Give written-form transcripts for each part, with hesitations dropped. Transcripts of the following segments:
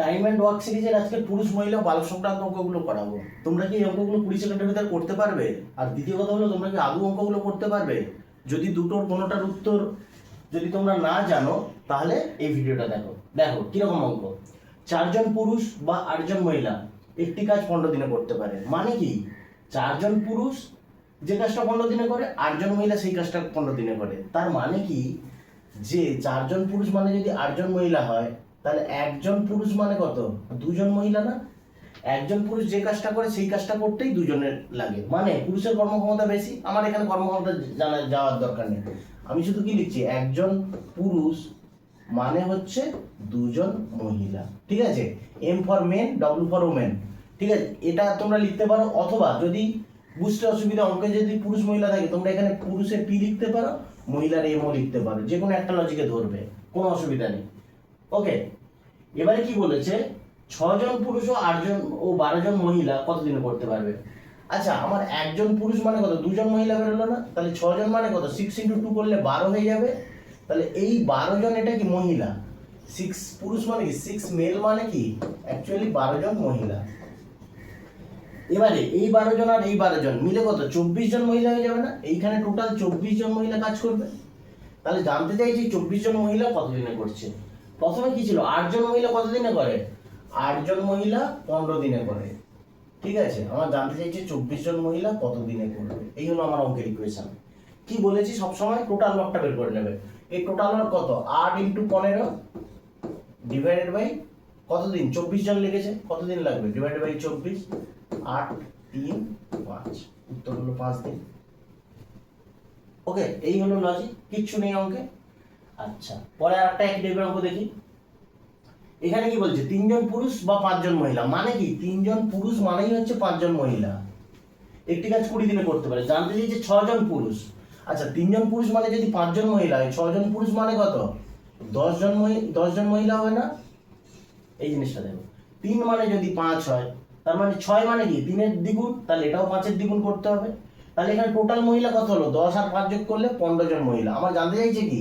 Time and work সিরিজের আজকে পুরুষ মহিলা বাল সংক্রান্ত অঙ্কগুলো করাবো। তোমরা কি এই অঙ্কগুলো 20 সেকেন্ডের ভিতরে করতে পারবে? আর দ্বিতীয় কথা হলো, তোমরা কি আদৌ অঙ্কগুলো করতে পারবে? যদি দুটোর কোনোটার উত্তর যদি তোমরা না জানো, তাহলে এই ভিডিওটা দেখো। দেখো কিরকম অঙ্ক। 4 জন পুরুষ বা 8 জন মহিলা একটি কাজ 15 দিনে করতে পারে। মানে কি, 4 জন পুরুষ যে কাজটা 15 দিনে করে, 8 জন মহিলা সেই কাজটা 15 দিনে করে। তার মানে কি, যে 4 জন পুরুষ মানে যদি 8 জন মহিলা হয়, তাহলে একজন পুরুষ মানে কত? 2 জন মহিলা না? একজন পুরুষ যে কাজটা করে সেই কাজটা করতেই 2 জনের লাগে। মানে পুরুষের কর্মক্ষমতা বেশি। আমার এখানে কর্মক্ষমতা জানা যাওয়ার দরকার নেই। আমি শুধু কি লিখছি, একজন পুরুষ মানে হচ্ছে 2 জন মহিলা। ঠিক আছে? M for men, W for women. ঠিক আছে, এটা তোমরা লিখতে পারো। অথবা যদি বুঝতে অসুবিধা, অঙ্কে যদি পুরুষ মহিলা থাকে, তোমরা এখানে পুরুষের পি লিখতে পারো, মহিলার এমও লিখতে পারো। যে কোনো একটা লজিকে ধরবে, কোনো অসুবিধা নেই। ওকে, এবারে কি বলেছে, 6 জন পুরুষ ও 8 জন ও 12 জন মহিলা কতদিনে করতে পারবে? আচ্ছা, আমার একজন পুরুষ মানে কত? 2 জন মহিলা বেরোলো না? তাহলে 6 জন মানে কত? 6 × 2 করলে 12 হয়ে যাবে। তাহলে এই 12 জন এটা কি মহিলা? 6 পুরুষ মানে কি 6 মেল মানে কি অ্যাকচুয়ালি 12 জন মহিলা। এবারে এই 12 জন আর এই 12 জন মিলে কত? 24 জন মহিলা হয়ে যাবে না? এইখানে টোটাল 24 জন মহিলা কাজ করবে। তাহলে জানতে চাইছি 24 জন মহিলা কতদিনে করছে। প্রথমে কি ছিল, 8 জন মহিলা কতদিনে করে? 8 জন মহিলা 15 দিনে করে। ঠিক আছে, আমার জানতে চাইছে 24 জন মহিলা কতদিনে করবে। এই হলো আমার অঙ্কের ইকুয়েশন। কি বলেছি, সবসময় টোটাল ওয়ার্কটা বের করে নেবে। এই টোটাল ওয়ার্ক কত? 8 × 15 ডিভাইডেড বাই কতদিন? 24 জন লিখেছে, কতদিন লাগবে? Divided by 24। 8, 3, 5, উত্তর হলো 5 দিন। ওকে, এই হলো লজিক, কিচ্ছু নেই অঙ্কে। আচ্ছা, পরে আরেকটা একই টাইপের অঙ্ক দেখি। এখানে কি বলছে, 3 জন পুরুষ বা 5 জন মহিলা। মানে কি, 3 জন পুরুষ মানেই হচ্ছে 5 জন মহিলা একটি কাজ 20 দিনে করতে পারে। জানতে চাই যে 6 জন পুরুষ। আচ্ছা, 3 জন পুরুষ মানে যদি 5 জন মহিলা হয়, 6 জন পুরুষ মানে কত? 10 জন মহিলা হবে না? এই জিনিসটা দেখো, 3 মানে যদি 5 হয়, তার মানে 6 মানে কি 3 এর দ্বিগুণ, তাহলে এটাও 5 এর দ্বিগুণ করতে হবে। তাহলে এখানে টোটাল মহিলা কত হলো? 10 আর 5 যোগ করলে 15 জন মহিলা। আমার জানতে চাইছে কি,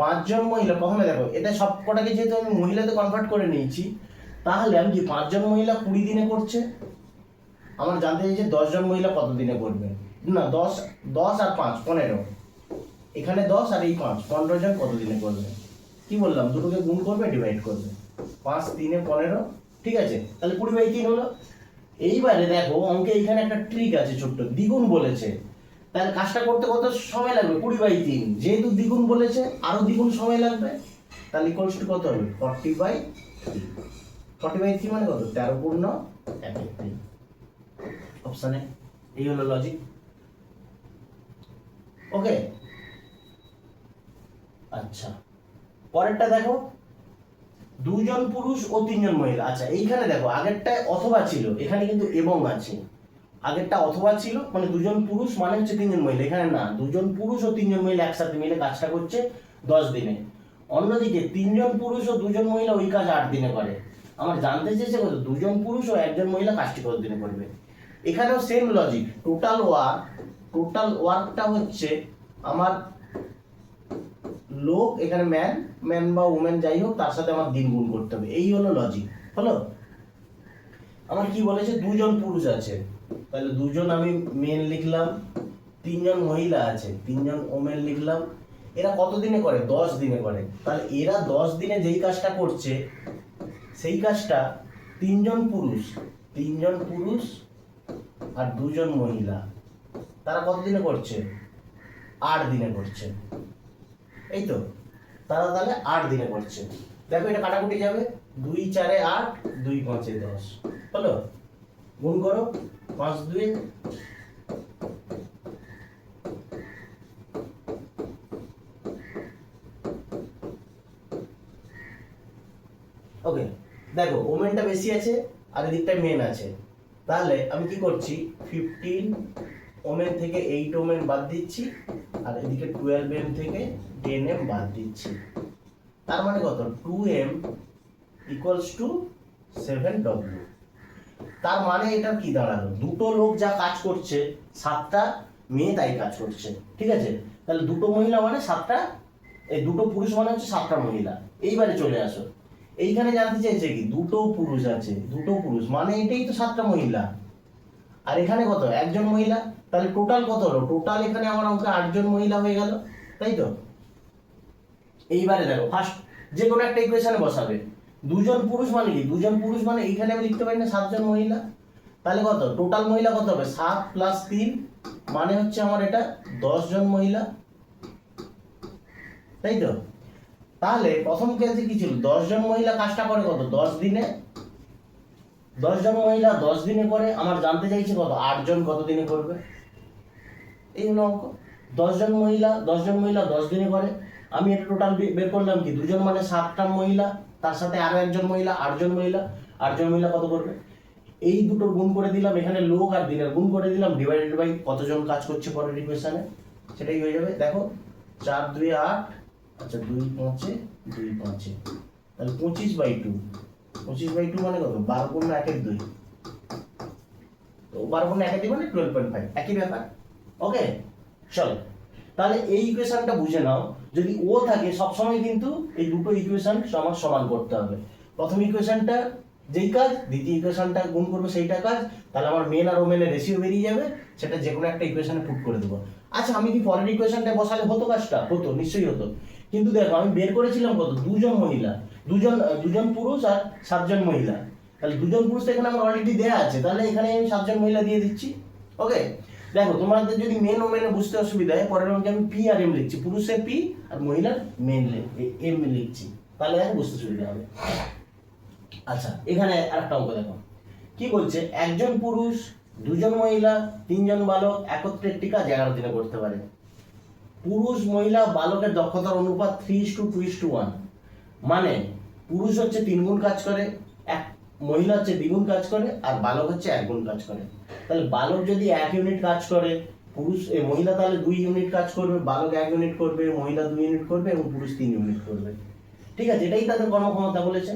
5 জন মহিলা। প্রথমে দেখো, এটা সব কটাকে যেহেতু আমি মহিলাতে কনভার্ট করে নিয়েছি, তাহলে আমি কি 5 জন মহিলা 20 দিনে করছে। আমার জানতে চাইছে 10 জন মহিলা কত দিনে করবে। না, 10 আর 5 15, এখানে 10 আর এই 5 15 জন কত দিনে করবে। কি বললাম, দুটোকে গুণ করবে, ডিভাইড করবে। 5 3 এ 15, ঠিক আছে, তাহলে 20/3 হলো। এইবারে দেখো, অঙ্কে এইখানে একটা ট্রিক আছে ছোট্ট, দ্বিগুণ বলেছে। তাহলে কাজটা করতে কত সময় লাগবে? 20/3। যেহেতু দ্বিগুণ বলেছে, আরো দ্বিগুণ সময় লাগবে। তাহলে ইকুয়ালস টু কত হবে? 40/3। 40/3 মানে কত? 13 পূর্ণ 1/3 অপশানে। এই হলো লজিক। ওকে, আচ্ছা, পরেরটা দেখো, 2 জন পুরুষ ও 3 জন মহিলা। আচ্ছা, এইখানে দেখো, আগেরটায় অথবা ছিল, এখানে কিন্তু এবং আছে। আগেরটা অথবা ছিল, মানে 2 জন পুরুষ মানে হচ্ছে 3 জন মহিলা। এখানে না, 2 জন পুরুষ ও 3 জন মহিলা একসাথে মিলে কাজটা করছে 10 দিনে। অন্যদিকে 3 জন পুরুষ ও 2 জন মহিলা ওই কাজ 8 দিনে করে। আমার জানতে চেয়েছে কত? 2 জন পুরুষ ও 1 জন মহিলা কাজটি কত দিনে করবে। এখানেও সেম লজিক, টোটাল ওয়ার্কটা হচ্ছে আমার লোক, এখানে ম্যান বা ওমেন যাই হোক, তার সাথে আমার দিন গুণ করতে হবে। এই হলো লজিক। হলো, আমার কি বলেছে, 2 জন পুরুষ আছে, তাহলে 2 জন আমি মেন লিখলাম। 3 জন মহিলা আছে, 3 জন ওমেন লিখলাম। এরা কত দিনে করে? 10 দিনে করে। তাহলে এরা 10 দিনে যেই কাজটা করছে, সেই কাজটা 3 জন পুরুষ আর 2 জন মহিলা, তারা কত দিনে করছে? 8 দিনে করছে। এই তো, তারা তাহলে 8 দিনে করছে। দেখো, এটা কাটাকুটি যাবে, 2 4 8, 2 5 10 হলো। গুণ করো, 5 2। ওকে, দেখো ওমেনটা বেশি আছে আর এদিকটায় মেন আছে। তাহলে আমি কি করছি, 15 ওমেন থেকে 8 ওমেন বাদ দিচ্ছি, আর এদিকে 12 এম থেকে 10 এম বাদ দিচ্ছি। তার মানে কত? 2m equals to 7w। তার মানে এটা কি দাঁড়ালো, দুটো লোক যা কাজ করছে, 7টা মেয়ে তাই কাজ করছে। ঠিক আছে, তাহলে দুটো মহিলা মানে 7টা, এই দুটো পুরুষ মানে হচ্ছে 7টা মহিলা। এইবারে চলে আসো, এইখানে জানতে চাইছে কি দুটো পুরুষ আছে, দুটো পুরুষ মানে এটাই তো 7টা মহিলা, আর এখানে কত একজন মহিলা, তাহলে টোটাল কত হলো, টোটাল এখানে আমার অঙ্কে 8জন মহিলা হয়ে গেল, তাই তো। এইবারে দেখো ফার্স্ট যে কোনো একটা ইকুয়েশনে বসাবে, দুজন পুরুষ মানে কি, দুজন পুরুষ মানে এইখানে আমি লিখতে পারি না 7জন মহিলা, তাহলে কত টোটাল মহিলা কত হবে 7 + 3 মানে হচ্ছে আমার এটা 10জন মহিলা, তাই তো। তাহলে প্রথম কেসে কি ছিল, 10জন মহিলা কাজটা করে কত 10 দিনে, 10জন মহিলা 10 দিনে করে, আমার জানতে চাইছে কত 8জন কত দিনে করবে, এই হলো অঙ্ক। 10জন মহিলা 10 দিনে করে, আমি এটা টোটাল বের করলাম কি, দুজন মানে 7টা মহিলা, তার সাথে আরো একজন মহিলা 8জন মহিলা, 8জন মহিলা কত করবে, এই দুটো গুণ করে দিলাম, এখানে লোক আর দিনের গুণ করে দিলাম, ডিভাইডেড বাই কতজন কাজ করছে পরের ইকুয়েশনে, সেটাই হয়ে যাবে। দেখো 4 2 8, আচ্ছা 2 5 2 5, তাহলে 25/2, 25/2 মানে কত 12 গুণ 1 এর 2, তো 12 গুণ 1 এর 2 মানে 12.5, একই ব্যাপার। ওকে চলো, তাহলে এই ইকুয়েশনটা বুঝে নাও, যদি ও থাকে সবসময় কিন্তু এই দুটো ইকুয়েশন সমান করতে হবে, প্রথম ইকুয়েশনটা যেই কাজ, দ্বিতীয় ইকুয়েশনটা গুণ করবে সেইটা কাজ, তাহলে আমার মেন আর ওমেনের রেশিও বেরিয়ে যাবে, সেটা যে কোনো একটা ইকুয়েশনে পুট করে দেবো। আচ্ছা আমি কি পরের ইকুয়েশনটা বসালে হতো কাজটা, হতো নিশ্চয়ই হতো, কিন্তু দেখো আমি বের করেছিলাম কত দুজন মহিলা, দুজন পুরুষ আর 7জন মহিলা, তাহলে দুজন পুরুষ তো এখানে আমার অলরেডি দেয়া আছে, তাহলে এখানে আমি 7জন মহিলা দিয়ে দিচ্ছি। ওকে দেখো তোমাদের যদি মেন ওমেনে বুঝতে অসুবিধা হয়, পরের অঙ্কে আমি পি আর এম লিখছি, পুরুষের পি আর মহিলার মেন এম লিখছি, তাহলে দেখো বুঝতে সুবিধা হবে। আচ্ছা এখানে আরেকটা অঙ্ক দেখো কি বলছে, একজন পুরুষ 2জন মহিলা 3জন বালক একত্রে একটি কাজ 11 দিনে করতে পারে। পুরুষ মহিলা বালকের দক্ষতার অনুপাত 3:2:1, মানে পুরুষ হচ্ছে 3 গুণ কাজ করে, এক মহিলা হচ্ছে 2 গুণ কাজ করে, আর বালক হচ্ছে 1 গুণ কাজ করে। তাহলে বালক যদি 1 ইউনিট কাজ করে, মহিলা তাহলে 2 ইউনিট কাজ করবে, বালক 1 ইউনিট করবে, মহিলা 2 ইউনিট করবে এবং পুরুষ 3 ইউনিট করবে। ঠিক আছে, এটাই তাদের কর্মক্ষমতা বলেছে।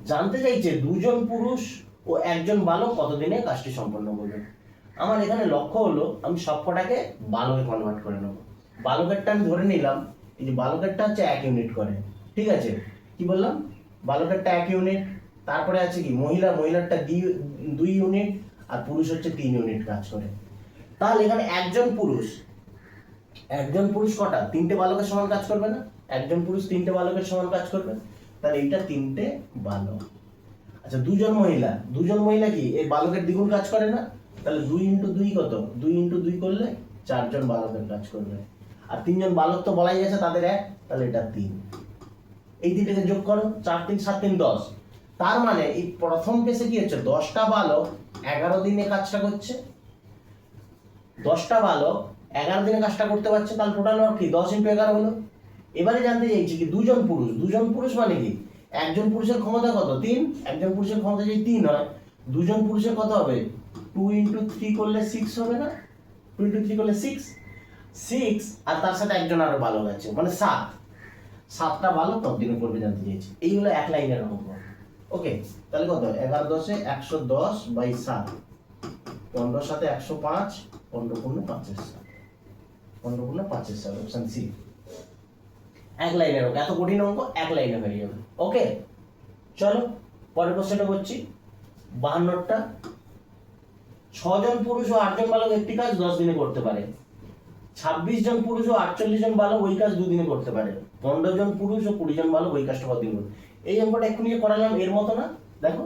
জানতে চাইছে 2জন পুরুষ ও 1জন বালক কতদিনে কাজটি সম্পন্ন করবে। আমার এখানে লক্ষ্য হলো আমি সবকটাকে বালকে কনভার্ট করে নেব। বালকেরটা আমি ধরে নিলাম, এই যে বালকেরটা হচ্ছে 1 ইউনিট করে, ঠিক আছে, কি বললাম বালকেরটা 1 ইউনিট, তারপরে আছে কি মহিলারটা 2 ইউনিট, আর পুরুষ হচ্ছে 3 ইউনিট কাজ করে। তাহলে এখানে একজন পুরুষ কটা 3টে বালকের সমান কাজ করবে না, একজন পুরুষ 3টে বালকের সমান কাজ করবে, তাহলে এইটা 3টে বালক। আচ্ছা 2জন মহিলা কি এই বালকের দ্বিগুণ কাজ করে না, তাহলে 2 × 2 কত, 2 × 2 করলে 4জন বালকের কাজ করবে, আর 3জন বালক তো বলাই আছে তাদের 1, তাহলে এটা 3, এই 3টাকে যোগ করো, 4 3 7 3 10, তার মানে এই প্রথম কেসে কি হচ্ছে 10টা বালক 11 দিনে কাজটা করছে, 10টা বালক 11 দিনে কাজটা করতে পারছে, তাহলে টোটাল কি 10 × 11 হলো। এবারে জানতে চাইছি কি 2জন পুরুষ মানে কি, একজন পুরুষের ক্ষমতা কত 3, একজন পুরুষের ক্ষমতা যদি 3 হয়, 2জন পুরুষের কত হবে 2 × 3 করলে 6 হবে না, 2 × 3 করলে 6, আর তার সাথে একজন আরো বালক আছে মানে 7টা বালক কত দিনে করবে জানতে চাইছি। এই হলো এক লাইনের অঙ্ক। ওকে তাহলে কত 11 10 110/7, 15 7 105, 15 × 5/7, অপশন সি এক লাইনের অঙ্ক, এত কঠিন অঙ্ক এক লাইনে হয়ে যাবে। ওকে চলো পরের প্রশ্নটা করছি 52টা। 6জন পুরুষ ও 8জন বালক একটি কাজ 10 দিনে করতে পারে, 26 জন পুরুষ ও 48 জন বালক ওই কাজ 2 দিনে করতে পারে, 15 জন পুরুষ ও 20 জন বালক ওই কাজটা কত দিন করবে। এই অঙ্কটা এক্ষুনি করালাম এর মতো না, দেখো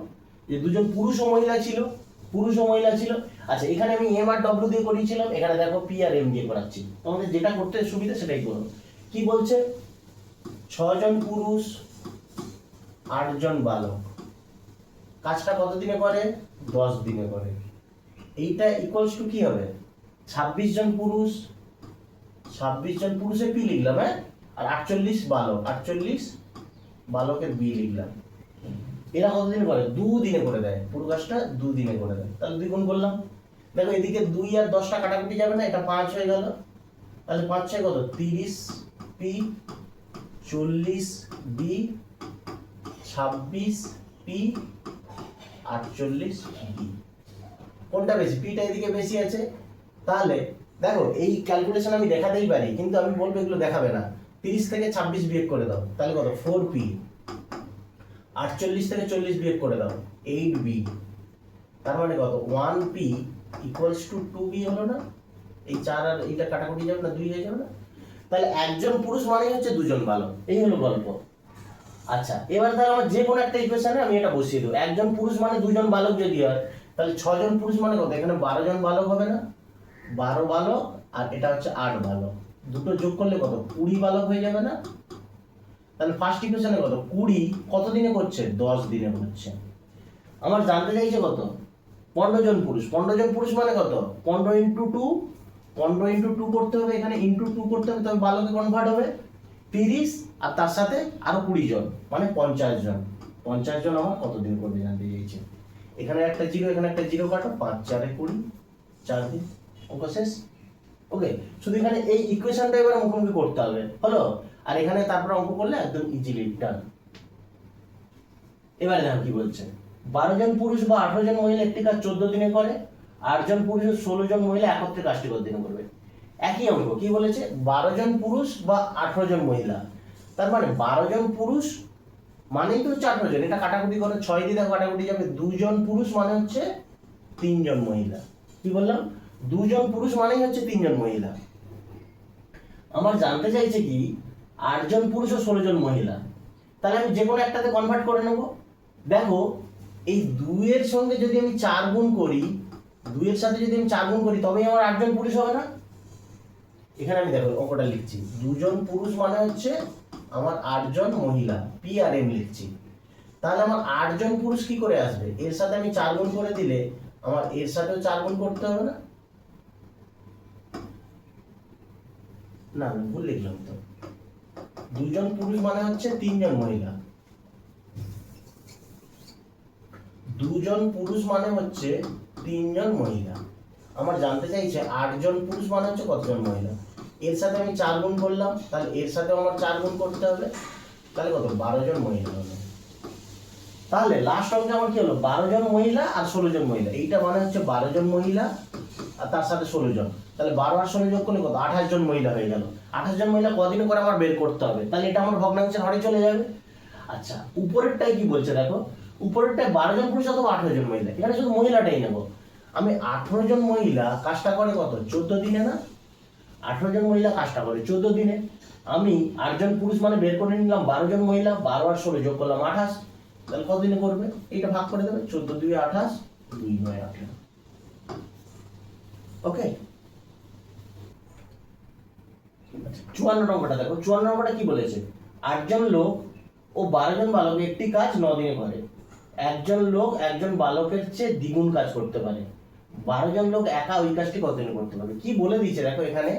যে 2জন পুরুষ ও মহিলা ছিল, আচ্ছা এখানে আমি এম আর ডব্লিউ দিয়ে করিয়েছিলাম, এখানে দেখো পি আর এম দিয়ে করাচ্ছি, তোমাদের যেটা করতে সুবিধা সেটাই করো। কি বলছে 6জন পুরুষ 8জন বালক কাজটা কত দিনে করে 10 দিনে করে, এইটা ইকুয়ালস টু কি হবে 26 জন পুরুষের পি লিখলাম, হ্যাঁ, আর 48 বালকের বি লিখলাম। এরা কত দিনে করে 2 দিনে করে দেয়, পুরো কাজটা 2 দিনে করে দেয়, তাহলে 2 গুণ করলাম, দেখো এদিকে 2 আর 10টা কাটাকুটি যাবে না, এটা 5 হয়ে গেল, তাহলে 5 6 কত 30 পি, 40 বি, 26 পি, 48 বি, কোনটা বেশি, পিটা এদিকে বেশি আছে। তাহলে দেখো এই ক্যালকুলেশন আমি দেখাতেই পারি, কিন্তু আমি বলবো এগুলো দেখাবে না, 30 থেকে 26 বিয়োগ করে দাও, তাহলে কত 4p, 48 থেকে 40 বিয়োগ করে দাও, 8b, তার মানে কত 1p ইকুয়ালস টু 2b হলো না? এই 4 আর এইটা কাটাকুটি যাবে না, 2 হয়ে যাবে না? তাহলে একজন পুরুষ মানে হচ্ছে দুজন বালক, এই হলো গল্প। আচ্ছা, এবার তাহলে আমার যে কোনো একটা ইকুয়েশনে আমি এটা বসিয়ে দেবো, একজন পুরুষ মানে দুজন বালক যদি হয়, তাহলে 6 জন পুরুষ মানে কত? এখানে 12 জন বালক হবে না? 12 বালক, আর এটা হচ্ছে 8 বালক, দুটো যোগ করলে কত? 20 বালক হয়ে যাবে না? তাহলে ফার্স্ট ইকুয়েশনে কত? 20 কত দিনে করছে? 10 দিনে করছে। আমার জানতে চাইছে কত? 15 জন পুরুষ। 15 জন পুরুষ মানে কত? 15 ইন্টু 2, 15 ইন্টু 2 করতে হবে, এখানে ইন্টু 2 করতে হবে, তবে বালকে কনভার্ট হবে 30, আর তার সাথে আরো 20 জন মানে 50 জন। 50 জন আমার কত দিন করবে জানতে চাইছে। এখানে একটা জিরো, এখানে একটা জিরো কাটো, 5 4 20, 4 দিন, অঙ্ক শেষ। ওকে, শুধু এখানে এই ইকুয়েশনটা এবার মুখোমুখি করতে হবে, হলো? আর এখানে তারপরে অঙ্ক করলে একদম ইজিলি ডান। এবারে দেখো কি বলছে, 12 জন পুরুষ বা 18 জন মহিলা একটি কাজ 14 দিনে করে, 8 জন পুরুষ ও 16 জন মহিলা একত্রে কাজটি কত দিনে করবে? একই অঙ্ক। কি বলেছে? 12 জন পুরুষ বা 18 জন মহিলা, তার মানে 12 জন পুরুষ মানেই তো হচ্ছে 18 জন, এটা কাটাকুটি করে 6 দিয়ে দেখো কাটাকুটি যাবে, 2 জন পুরুষ মানে হচ্ছে 3 জন মহিলা। কি বললাম? 2 জন পুরুষ মানেই হচ্ছে 3 জন মহিলা। আমার জানতে চাইছে কি 8 জন পুরুষ ও 16 জন মহিলা, তাহলে আমি যে কোনো একটাতে কনভার্ট করে নেব। দেখো এই 2 এর সঙ্গে যদি আমি 4 গুণ করি, 2 এর সাথে যদি আমি 4 গুণ করি, তবেই আমার 8 জন পুরুষ হবে না? এখানে আমি দেখো অঙ্কটা লিখছি, 2 জন পুরুষ মানে হচ্ছে আমার 8 জন মহিলা, পি আর এম লিখছি। তাহলে আমার 8 জন পুরুষ কি করে আসবে? এর সাথে আমি 4 গুণ করে দিলে আমার এর সাথেও 4 গুণ করতে হবে না? না না, ভুল লিখলাম তো। 2 জন পুরুষ মানে হচ্ছে 3 জন মহিলা, 2 জন পুরুষ মানে হচ্ছে 3 জন মহিলা। আমার জানতে চাইছে 8 জন পুরুষ মানে হচ্ছে কতজন মহিলা। এর সাথে আমি 4 গুণ করলাম, তাহলে এর সাথেও আমার 4 গুণ করতে হবে, তাহলে কত? 12 জন মহিলা হবে। তাহলে লাস্ট অঙ্কে আমার কি হলো? 12 জন মহিলা আর 16 জন মহিলা, এইটা মানে হচ্ছে 12 জন মহিলা আর তার সাথে 16 জন, তাহলে 12 আর 16 যোগ করলে কত? 28 জন মহিলা হয়ে গেল। 28 জন মহিলা কদিনে করে আমার বের করতে হবে, তাহলে এটা আমার ভগ্নাংশের ঘরে চলে যাবে। আচ্ছা, উপরেরটাই কি বলছে দেখো, উপরেরটায় 12 জন পুরুষ অথবা 18 জন মহিলা, এখানে শুধু মহিলাটাই নেব আমি। 18 জন মহিলা কাজটা করে কত? 14 দিনে না? 18 জন মহিলা কাজটা করে 14 দিনে। আমি 8 জন পুরুষ মানে বের করে নিলাম 12 জন মহিলা, 12 আর 16 যোগ করলাম 28, তাহলে কত দিনে করবে? এইটা ভাগ করে দেবে, 14 2 28, 2 9 18। ওকে, 54 নম্বরটা দেখো, 54 নম্বরটা কি বলেছে? 8 জন লোক ও 12 জন বালক একটি কাজ 9 দিনে করে। একজন লোক একজন বালকের চেয়ে দ্বিগুণ কাজ করতে পারে, 12 জন লোক একা ওই কাজটি কত দিনে করতে পারবে? কি বলে দিয়েছে দেখো, এখানে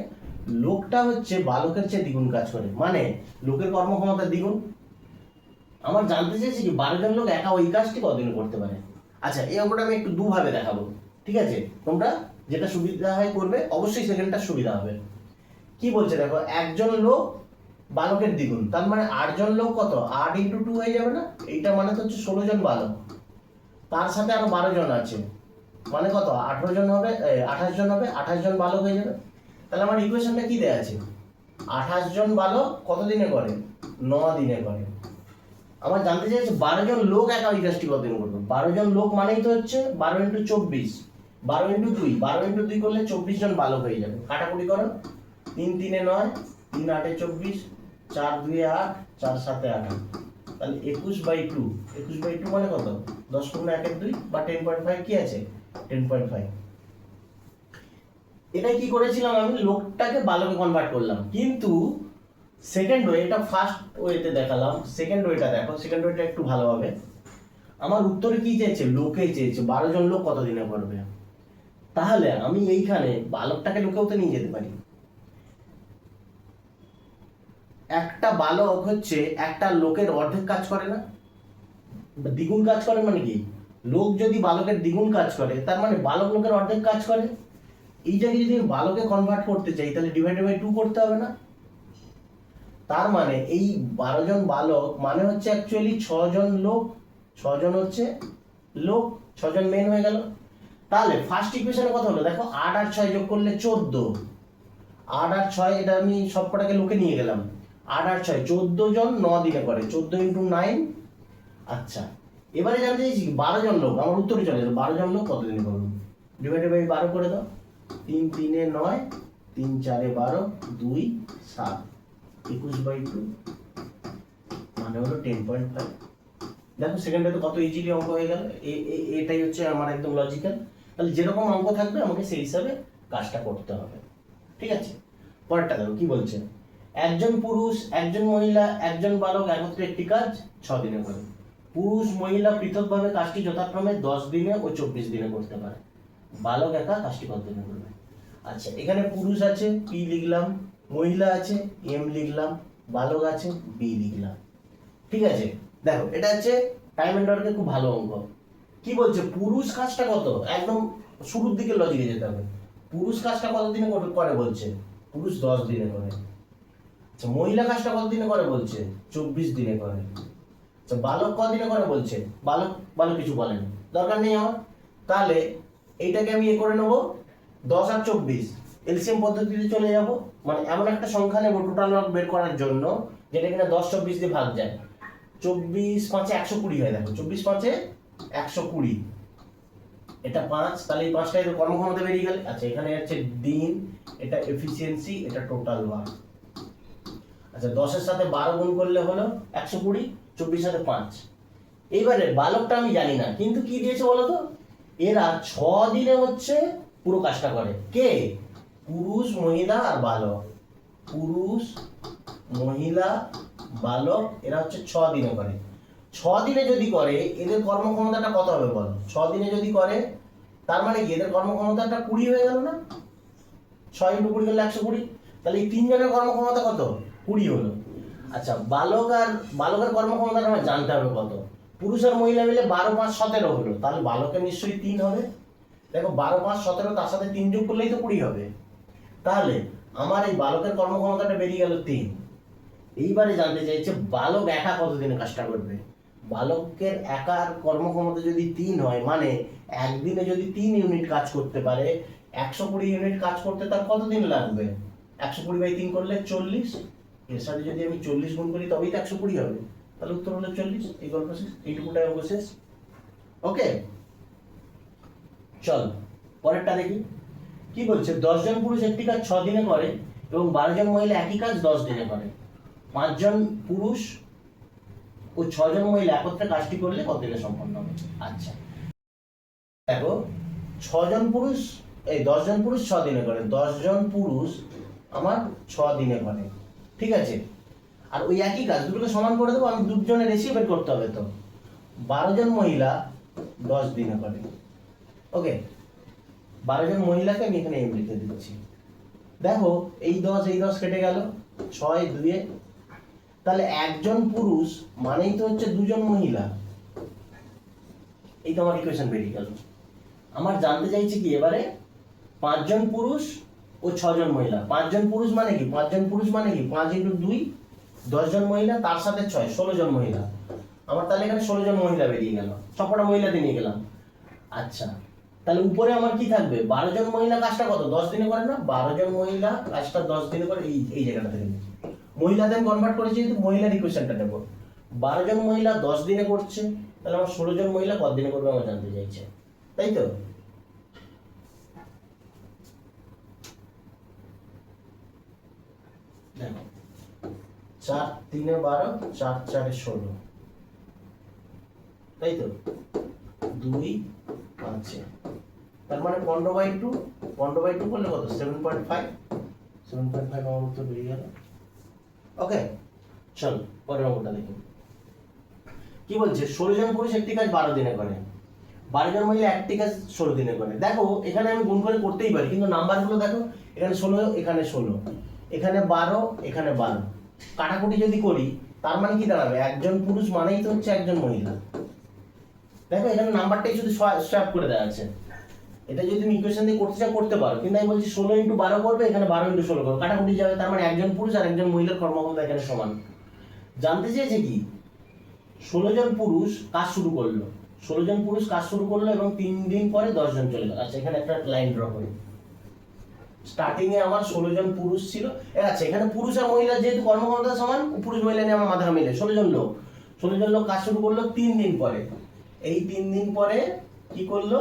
লোকটা হচ্ছে বালকের চেয়ে দ্বিগুণ কাজ করে, মানে লোকের কর্মক্ষমতা দ্বিগুণ। আমার জানতে চাইছি কি 12 জন লোক একা ওই কাজটি কত দিনে করতে পারে। আচ্ছা, এই অঙ্কটা আমি একটু দুভাবে দেখাবো, ঠিক আছে? তোমরা যেটা সুবিধা হয় করবে, অবশ্যই সেকেন্ডটা সুবিধা হবে। কি বলছে দেখো, একজন লোক বালকের দ্বিগুণ, তার মানে 8 জন লোক কত? 8 ইন্টু 2 হয়ে যাবে না? এইটা মানে তো হচ্ছে 16 জন বালক, তার সাথে আরো 12 জন আছে, মানে কত? 18 জন হবে, 28 জন হবে, 28 জন বালক হয়ে যাবে। তাহলে আমার ইকুয়েশনটা কি দেয়া আছে? 28 জন বালক কত দিনে করে? 9 দিনে করে। আমার জানতে চাইছে 12 জন লোক একা ওই কাজটি কত দিনে করবে। 12 জন লোক মানেই তো হচ্ছে 12 ইন্টু 24, 12 ইন্টু 2, 12 ইন্টু 2 করলে 24 জন বালক হয়ে যাবে। কাটাকুটি করো, 3 3 9, 3 8 24, 4 2 8, 4 7 18, তাহলে 21/2, 21/2 মানে কত? 10 গুণ 1 2 বা 10.5 কি আছে? 10.5। এটা কি করেছিলাম আমি? লোকটাকে বালকে কনভার্ট করলাম, কিন্তু সেকেন্ড ওয়ে, এটা ফার্স্ট ওয়েতে দেখালাম, সেকেন্ড ওয়েটা দেখো, সেকেন্ড ওয়েটা একটু ভালোভাবে। আমার উত্তরে কি চেয়েছে? লোকে চেয়েছে 12 জন লোক কত দিনে করবে। তাহলে আমি এইখানে বালকটাকে লোকেও তো নিয়ে যেতে পারি। একটা বালক হচ্ছে একটা লোকের অর্ধেক কাজ করে না? দ্বিগুণ কাজ করে মানে কি? লোক যদি বালকের দ্বিগুণ কাজ করে, তার মানে বালক লোকের অর্ধেক কাজ করে। এইটাকে যদি আমি বালকে কনভার্ট করতে চাই, তাহলে ডিভাইডেড বাই 2 করতে হবে না? তার মানে এই 12 জন বালক মানে হচ্ছে অ্যাকচুয়ালি 6 জন লোক, 6 জন হচ্ছে লোক, 6 জন মেন হয়ে গেল। তাহলে ফার্স্ট ইকুয়েশনে কত হলো দেখো, 8 আর 6 যোগ করলে 14, 8 আর 6, এটা আমি সবকটাকে লোকে নিয়ে গেলাম, 8 আর 6 14 জন 9 দিনে করে, 14 ইন্টু 9, আচ্ছা, এবারে জানতে চাইছি 12 জন লোক, আমার উত্তরে চলে যাবে 12 জন লোক কতদিনে করবে, ডিভাইডেড বাই 12 করে দাও। 3 3 এ 9, 3 4 এ 12, 2 7, 21/2 মানে হলো 10.5। দেখো সেকেন্ডে তো কত ইজিলি অঙ্ক হয়ে গেল। এটাই হচ্ছে আমার একদম লজিক্যাল। তাহলে যেরকম অঙ্ক থাকবে আমাকে সেই হিসাবে কাজটা করতে হবে, ঠিক আছে। পরেরটা দেখো কি বলছে, একজন পুরুষ, একজন মহিলা, একজন বালক একত্রে একটি কাজ 6 দিনে করে। পুরুষ মহিলা পৃথকভাবে কাজটি যথাক্রমে 10 দিনে ও 24 দিনে করতে পারে। বালক একা কাজটি কত দিনে করবে? আচ্ছা, এখানে পুরুষ আছে পি লিখলাম, মহিলা আছে এম লিখলাম, বালক আছে বি লিখলাম, ঠিক আছে। দেখো এটা হচ্ছে টাইম এন্ড ওয়ার্কের খুব ভালো অঙ্ক। কি বলছে, পুরুষ কাজটা কত, একদম শুরুর দিকে লজিকে যেতে হবে। পুরুষ কাজটা কত দিনে করে বলছে, পুরুষ 10 দিনে করে। আচ্ছা, মহিলা কাজটা কত দিনে করে বলছে, 24 দিনে করে। আচ্ছা, বালক কদিনে করে বলছে, বালক বালক কিছু বলেনি, দরকার নেই আমার। তাহলে এইটাকে আমি করে নেবো 10 আর 24 এলসিএম পদ্ধতিতে চলে যাব, মানে এমন একটা সংখ্যা নেবো টোটাল ওয়ার্ক বের করার জন্য যেটা কিনা 10 24 দিয়ে ভাগ যায়। 24 5 এ 120 হয়, দেখো 24 5 এ 120, এটা 5, তাহলে এই 5টাই তো কর্মক্ষমতা বেরিয়ে গেল। আচ্ছা, এখানে হচ্ছে দিন, এটা এফিসিয়েন্সি, এটা টোটাল ওয়ার্ক। আচ্ছা, 10 এর সাথে 12 গুণ করলে হলো 120, 24 সাথে 5। এইবারে বালকটা আমি জানি না, কিন্তু কি দিয়েছে বলো তো, এরা 6 দিনে হচ্ছে পুরো কাজটা করে। কে? পুরুষ মহিলা আর বালক। পুরুষ মহিলা বালক এরা হচ্ছে 6 দিনে করে। 6 দিনে যদি করে এদের কর্মক্ষমতাটা কত হবে বলো? 6 দিনে যদি করে তার মানে কি এদের কর্মক্ষমতাটা 20 হয়ে গেল না? 6 × 20 করলে 120, তাহলে এই 3 জনের কর্মক্ষমতা কত? 20 হলো। আচ্ছা, বালকের কর্মক্ষমতাটা আমার জানতে হবে কত। পুরুষ আর মহিলা মিলে 12 5 17 হলো, তাহলে বালকের নিশ্চয়ই 3 হবে। দেখো 12 5 17, তার সাথে 3 যোগ করলেই তো 20 হবে। তাহলে আমার এই বালকের কর্মক্ষমতাটা বেরিয়ে গেল 3। এইবারে জানতে চাইছে বালক একা কতদিনে কাজটা করবে। বালকের একার কর্মক্ষমতা যদি 3 হয়, মানে একদিনে যদি 3 ইউনিট কাজ করতে পারে, 120 ইউনিট কাজ করতে তার কতদিন লাগবে? 120/3 করলে 40, এর সাথে যদি আমি 40 গুণ করি তবেই তো 120 হবে। তাহলে উত্তর হলো 40। এই গল্প শেষ, এইটুকুটাই অঙ্ক শেষ। ওকে, চল পরেরটা দেখি কি বলছে। 10 জন পুরুষ একটি কাজ 6 দিনে করে এবং 12 জন মহিলা একই কাজ 10 দিনে করে। 5 জন পুরুষ ও 6 জন মহিলা একত্রে কাজটি করলে কত দিনে সম্পন্ন হবে? আচ্ছা, দেখো 6 জন পুরুষ, এই 10 জন পুরুষ 6 দিনে করে, 10 জন পুরুষ আমার 6 দিনে করে, ঠিক আছে। আর ওই একই কাজ দুটোকে সমান করে দেবো, আমি দুজনের রেশিও বের করতে হবে। তো 12 জন মহিলা 10 দিনে করে। ওকে, 12 জন মহিলাকে আমি এখানে এম লিখে দিচ্ছি। দেখো এই 10 কেটে গেল, 6 2, তাহলে একজন পুরুষ মানেই তো হচ্ছে 2 জন মহিলা। এই তো আমার ইকুয়েশন বেরিয়ে গেল। আমার জানতে চাইছে কি এবারে 5 জন পুরুষ ও 6 জন মহিলা। 5 জন পুরুষ মানে কি, 5 জন পুরুষ মানে কি 5 × 2 10 জন মহিলা, তার সাথে 6 16 জন মহিলা। আমার তাহলে এখানে 16 জন মহিলা বেরিয়ে গেল, সবকটা মহিলাতে নিয়ে গেলাম। আচ্ছা, তাহলে উপরে আমার কি থাকবে, 12 জন মহিলা কাজটা কত 10 দিনে করে না, 12 জন মহিলা কাজটা 10 দিনে করে। এই জায়গাটা থেকে মহিলাদের কনভার্ট করেছি, কিন্তু মহিলার ইকুয়েশনটা নেব। 12 জন মহিলা 10 দিনে করছে, তাহলে আমার 16 জন মহিলা কত দিনে করবে আমার জানতে চাইছে, তাই তো। দেখো 4 3 এ 12, 4 4 এ 16, তাই তো, 2 5 তার মানে 15/2, 15/2 করলে কত 7.5, 7.5 আমার উত্তর বেরিয়ে গেল। ওকে, চল পরের অঙ্কটা দেখি কি বলছে। 16 জন পুরুষ একটি কাজ 12 দিনে করে, 12 জন মহিলা একটি কাজ 16 দিনে করে। দেখো এখানে আমি গুণ করে করতেই পারি, কিন্তু নাম্বারগুলো দেখো, এখানে 16, এখানে 16, এখানে 12, এখানে 12, কাটাকুটি যদি করি তার মানে কি দাঁড়াবে, একজন পুরুষ মানেই তো হচ্ছে একজন মহিলা। দেখো এখানে নাম্বারটাই শুধু সোয়াপ করে দেওয়া আছে। এটা যদি তুমি ইকুয়েশন দিয়ে করতে চাও করতে পারো, কিন্তু আমি বলছি 16 × 12 করবে, এখানে 12 × 16 করবে, কাটাকুটি যাবে, তার মানে একজন পুরুষ আর একজন মহিলার কর্মক্ষমতা এখানে সমান। জানতে চেয়েছে কি 16 জন পুরুষ কাজ শুরু করলো, 16 জন পুরুষ কাজ শুরু করলো এবং 3 দিন পরে 10 জন চলে গেল। আচ্ছা, এখানে একটা লাইন ড্র করি। স্টার্টিং এ আমার 16 জন পুরুষ ছিল। আচ্ছা, এখানে পুরুষ আর মহিলা যেহেতু কর্মক্ষমতা সমান, পুরুষ মহিলা নিয়ে আমার মাথা মিলে 16 জন লোক, 16 জন লোক কাজ শুরু করলো 3 দিন পরে। এই 3 দিন পরে কি করলো,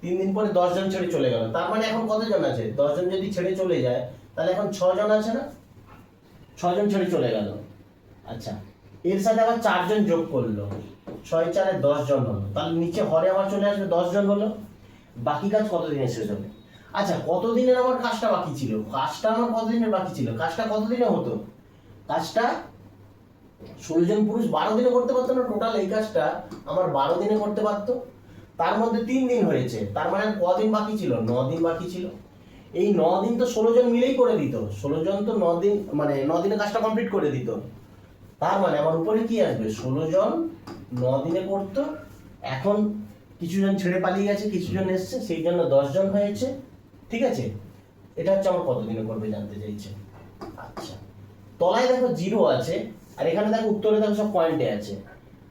3 দিন পরে 10 জন ছেড়ে চলে গেল। তার মানে এখন কতজন আছে? 10 জন যদি ছেড়ে চলে যায় তাহলে এখন 6 জন আছে না? 6 জন ছেড়ে চলে গেল। আচ্ছা, এর সাথে আবার 4 জন যোগ করলো, 6 4 10 জন হলো। তাহলে নিচে হরে আবার চলে আসবে 10 জন হলো। বাকি কাজ কতদিনে শেষ হবে? আচ্ছা, কতদিনের আমার কাজটা বাকি ছিল? কাজটা আমার কতদিনের বাকি ছিল? কাজটা কতদিনে হতো? কাজটা 16 জন পুরুষ 12 দিনে করতে পারতো না? টোটাল এই কাজটা আমার 12 দিনে করতে পারতো। তার মধ্যে 3 দিন হয়েছে, তার মানে কদিন বাকি ছিল? 9 দিন বাকি ছিল। এই 9 দিন তো 16 জন মিলেই করে দিত। 16 জন তো 9 দিন মানে 9 দিনে কাজটা কমপ্লিট করে দিত। তার মানে আমার উপরে কি আসবে? 16 জন 9 দিনে করতো। এখন কিছু জন ছেড়ে পালিয়ে গেছে, কিছু জন এসছে, সেই জন্য 10 জন হয়েছে। ঠিক আছে, এটা হচ্ছে আমার কত দিনে করবে জানতে চাইছে। আচ্ছা, তলায় দেখো 0 আছে, আর এখানে দেখো উত্তরে দেখো সব পয়েন্টে আছে।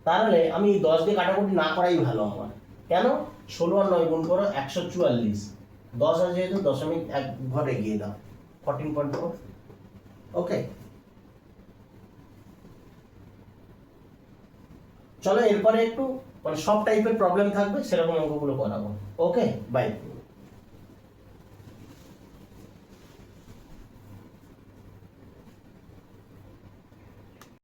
তাহলে আমি 10 দিয়ে কাটাকুটি না করাই ভালো আমার। কেন? 16 আর 9 গুণ করো 144, 10 আছে যেহেতু 0.1 ঘর এগিয়ে দাও, 14.4। ওকে, চলো এরপরে একটু মানে সব টাইপের প্রবলেম থাকবে সেরকম অঙ্কগুলো করাবো। ওকে, বাই।